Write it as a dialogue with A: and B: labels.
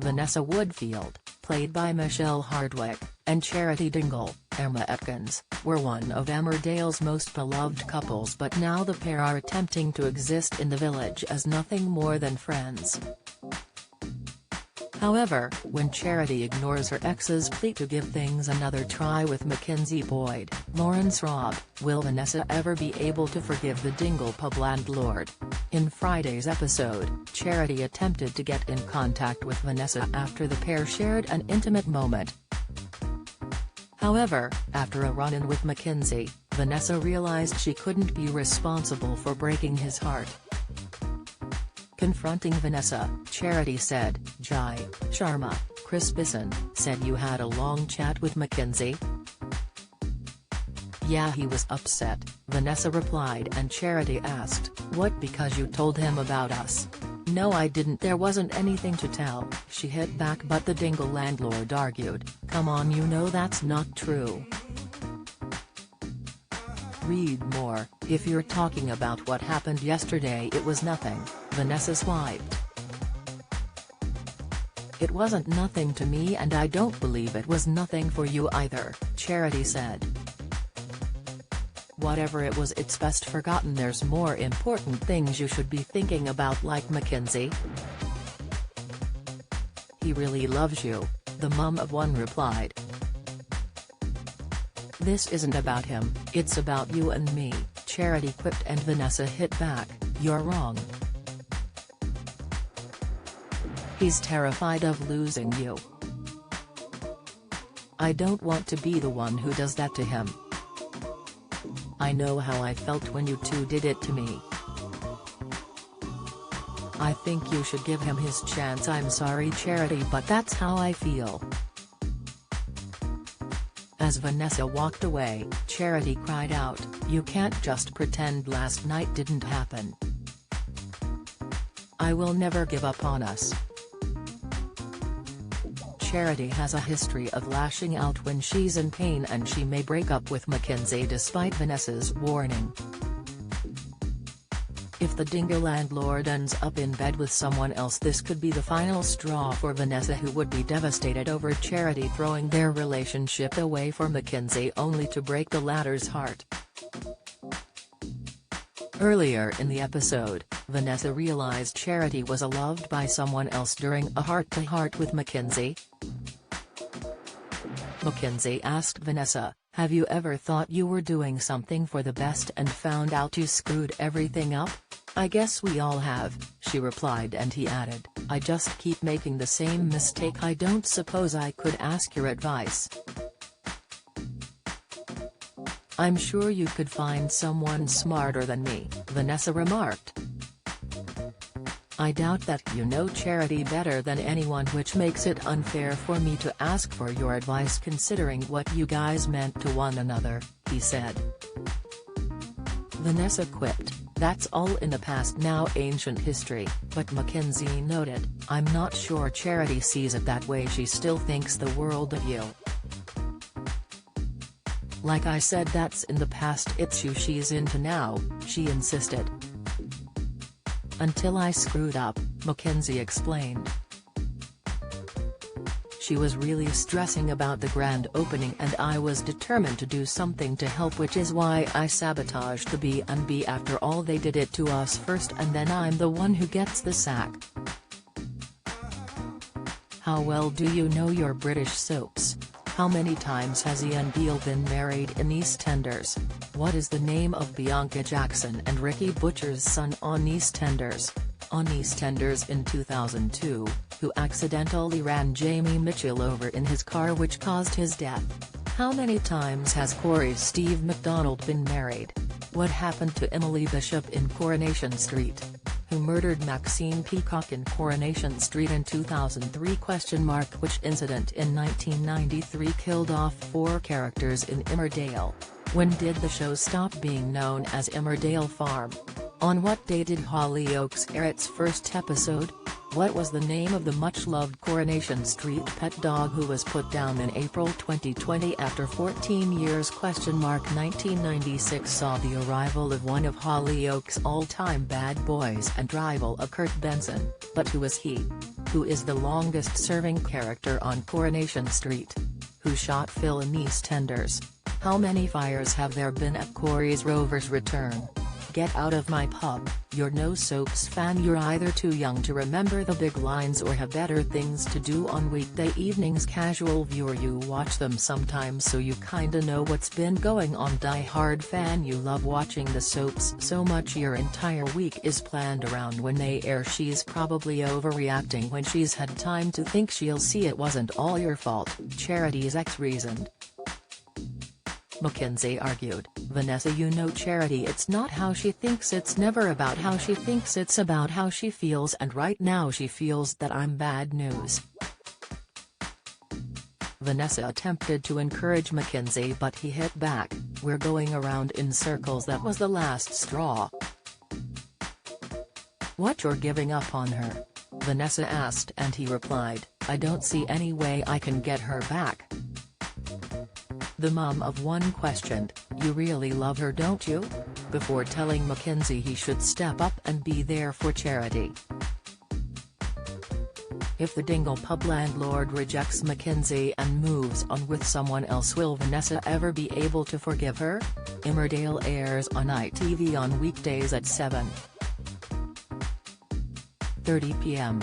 A: Vanessa Woodfield, played by Michelle Hardwick, and Charity Dingle, Emma Atkins, were one of Emmerdale's most beloved couples, but now the pair are attempting to exist in the village as nothing more than friends. However, when Charity ignores her ex's plea to give things another try with Mackenzie Boyd, Lawrence Robb, will Vanessa ever be able to forgive the Dingle pub landlord? In Friday's episode, Charity attempted to get in contact with Vanessa after the pair shared an intimate moment. However, after a run-in with Mackenzie, Vanessa realized she couldn't be responsible for breaking his heart. Confronting Vanessa, Charity said, "Jai Sharma, Chris Bisson, said you had a long chat with Mackenzie?" "Yeah, he was upset," Vanessa replied, and Charity asked, "What, because you told him about us?" "No, I didn't, there wasn't anything to tell," she hit back, but the Dingle landlord argued, "Come on, you know that's not true." Read more. "If you're talking about what happened yesterday, it was nothing," Vanessa swiped. "It wasn't nothing to me, and I don't believe it was nothing for you either," Charity said. "Whatever it was, it's best forgotten. There's more important things you should be thinking about, like Mackenzie. He really loves you," the mum of one replied. "This isn't about him, it's about you and me," Charity quipped, and Vanessa hit back, "You're wrong. He's terrified of losing you. I don't want to be the one who does that to him. I know how I felt when you two did it to me. I think you should give him his chance. I'm sorry, Charity, but that's how I feel." As Vanessa walked away, Charity cried out, "You can't just pretend last night didn't happen. I will never give up on us." Charity has a history of lashing out when she's in pain, and she may break up with Mackenzie despite Vanessa's warning. If the Dingle landlord ends up in bed with someone else, this could be the final straw for Vanessa, who would be devastated over Charity throwing their relationship away for Mackenzie, only to break the latter's heart. Earlier in the episode, Vanessa realized Charity was loved by someone else during a heart-to-heart with Mackenzie. Mackenzie asked Vanessa, "Have you ever thought you were doing something for the best and found out you screwed everything up?" "I guess we all have," she replied, and he added, "I just keep making the same mistake. I don't suppose I could ask your advice." "I'm sure you could find someone smarter than me," Vanessa remarked. "I doubt that. You know Charity better than anyone, which makes it unfair for me to ask for your advice considering what you guys meant to one another," he said. Vanessa quipped, "That's all in the past now, ancient history," but Mackenzie noted, "I'm not sure Charity sees it that way. She still thinks the world of you. Like I said, that's in the past, it's you she's into now," she insisted. "Until I screwed up," Mackenzie explained. "She was really stressing about the grand opening and I was determined to do something to help, which is why I sabotaged the B&B. After all, they did it to us first and then I'm the one who gets the sack." "How well do you know your British soaps? How many times has Ian Beale been married in EastEnders? What is the name of Bianca Jackson and Ricky Butcher's son on EastEnders? On EastEnders in 2002, who accidentally ran Jamie Mitchell over in his car, which caused his death? How many times has Corey's Steve McDonald been married? What happened to Emily Bishop in Coronation Street? Who murdered Maxine Peacock in Coronation Street in 2003? Which incident in 1993 killed off 4 characters in Emmerdale? When did the show stop being known as Emmerdale Farm? On what day did Hollyoaks air its first episode? What was the name of the much-loved Coronation Street pet dog who was put down in April 2020 after 14 years? 1996 saw the arrival of one of Hollyoaks' all-time bad boys and rival of Kurt Benson, but who was he? Who is the longest-serving character on Coronation Street? Who shot Phil in EastEnders? How many fires have there been at Corey's Rover's return? Get out of my pub, you're no soaps fan. You're either too young to remember the big lines or have better things to do on weekday evenings. Casual viewer, you watch them sometimes so you kinda know what's been going on. Die-hard fan, you love watching the soaps so much your entire week is planned around when they air. She's probably overreacting when she's had time to think. She'll see it wasn't all your fault, Charity's ex reasoned. Mackenzie argued, Vanessa, you know Charity, it's not how she thinks, it's never about how she thinks, it's about how she feels, and right now she feels that I'm bad news. Vanessa attempted to encourage Mackenzie but he hit back, we're going around in circles, that was the last straw. What, you're giving up on her? Vanessa asked, and he replied, I don't see any way I can get her back. The mom of one questioned, you really love her, don't you? Before telling Mackenzie he should step up and be there for Charity. If the Dingle pub landlord rejects Mackenzie and moves on with someone else, will Vanessa ever be able to forgive her? Emmerdale airs on ITV on weekdays at 7:30 p.m.